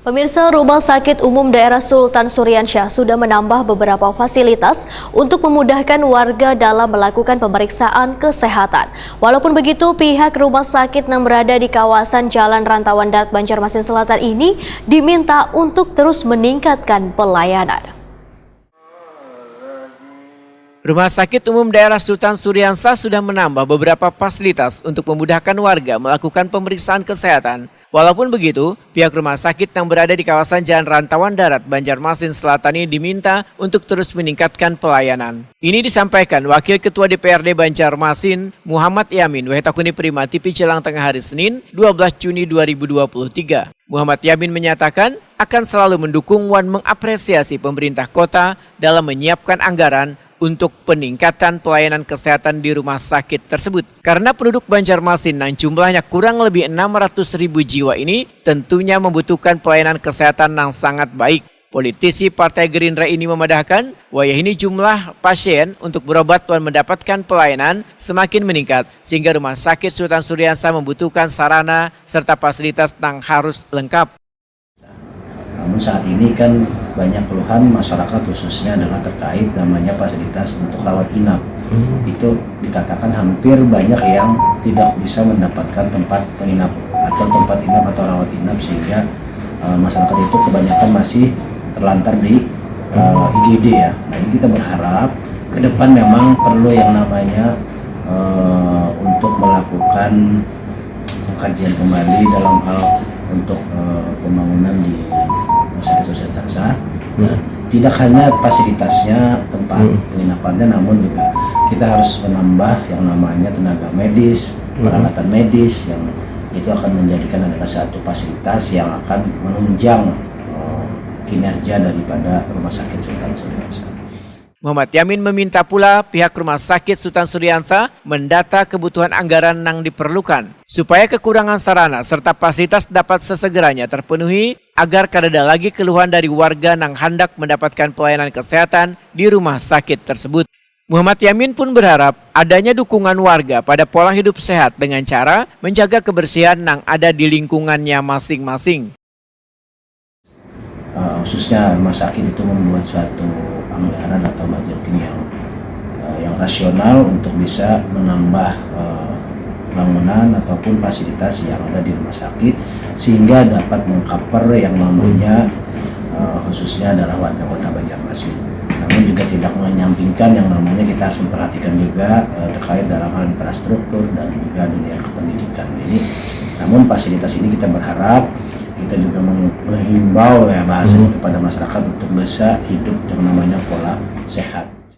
Pemirsa, Rumah Sakit Umum Daerah Sultan Suryansyah sudah menambah beberapa fasilitas untuk memudahkan warga dalam melakukan pemeriksaan kesehatan. Walaupun begitu, pihak rumah sakit yang berada di kawasan Jalan Rantauan Darat Banjarmasin Selatan ini diminta untuk terus meningkatkan pelayanan. Rumah Sakit Umum Daerah Sultan Suryansyah sudah menambah beberapa fasilitas untuk memudahkan warga melakukan pemeriksaan kesehatan. Walaupun begitu, pihak rumah sakit yang berada di kawasan Jalan Rantauan Darat Banjarmasin Selatan ini diminta untuk terus meningkatkan pelayanan. Ini disampaikan Wakil Ketua DPRD Banjarmasin, Muhammad Yamin, Wehetakuni Prima TV Jelang Tengah hari Senin, 12 Juni 2023. Muhammad Yamin menyatakan akan selalu mendukung dan mengapresiasi pemerintah kota dalam menyiapkan anggaran untuk peningkatan pelayanan kesehatan di rumah sakit tersebut. Karena penduduk Banjarmasin yang jumlahnya kurang lebih 600.000 jiwa ini tentunya membutuhkan pelayanan kesehatan yang sangat baik. Politisi Partai Gerindra ini memadahkan, wayah ini jumlah pasien untuk berobat dan mendapatkan pelayanan semakin meningkat, sehingga Rumah Sakit Sultan Suryansyah membutuhkan sarana serta fasilitas yang harus lengkap. Namun saat ini kan banyak keluhan masyarakat khususnya adalah terkait namanya fasilitas untuk rawat inap. Itu dikatakan hampir banyak yang tidak bisa mendapatkan tempat penginap atau tempat inap atau rawat inap, sehingga masyarakat itu kebanyakan masih terlantar di IGD ya. Nah, ini kita berharap ke depan memang perlu yang namanya untuk melakukan kajian kembali dalam hal untuk pembangunan di Rumah Sakit Suryansyah. Nah, tidak hanya fasilitasnya, tempat penginapannya, namun juga kita harus menambah yang namanya tenaga medis, peralatan medis yang itu akan menjadikan adalah satu fasilitas yang akan menunjang kinerja daripada Rumah Sakit Sultan Suryansyah. Muhammad Yamin meminta pula pihak Rumah Sakit Sultan Suryansyah mendata kebutuhan anggaran yang diperlukan supaya kekurangan sarana serta fasilitas dapat sesegeranya terpenuhi agar kada ada lagi keluhan dari warga yang hendak mendapatkan pelayanan kesehatan di rumah sakit tersebut. Muhammad Yamin pun berharap adanya dukungan warga pada pola hidup sehat dengan cara menjaga kebersihan yang ada di lingkungannya masing-masing. Khususnya rumah sakit itu membuat suatu anggaran atau budgeting yang rasional untuk bisa menambah bangunan ataupun fasilitas yang ada di rumah sakit sehingga dapat mengcover yang namanya khususnya adalah warga kota Banjarmasin. Namun juga tidak menyampingkan yang namanya kita harus memperhatikan juga terkait dalam hal infrastruktur dan juga dunia pendidikan ini. Namun fasilitas ini kita berharap kita juga menghimbau ya bahasanya kepada masyarakat untuk bisa hidup yang namanya pola sehat.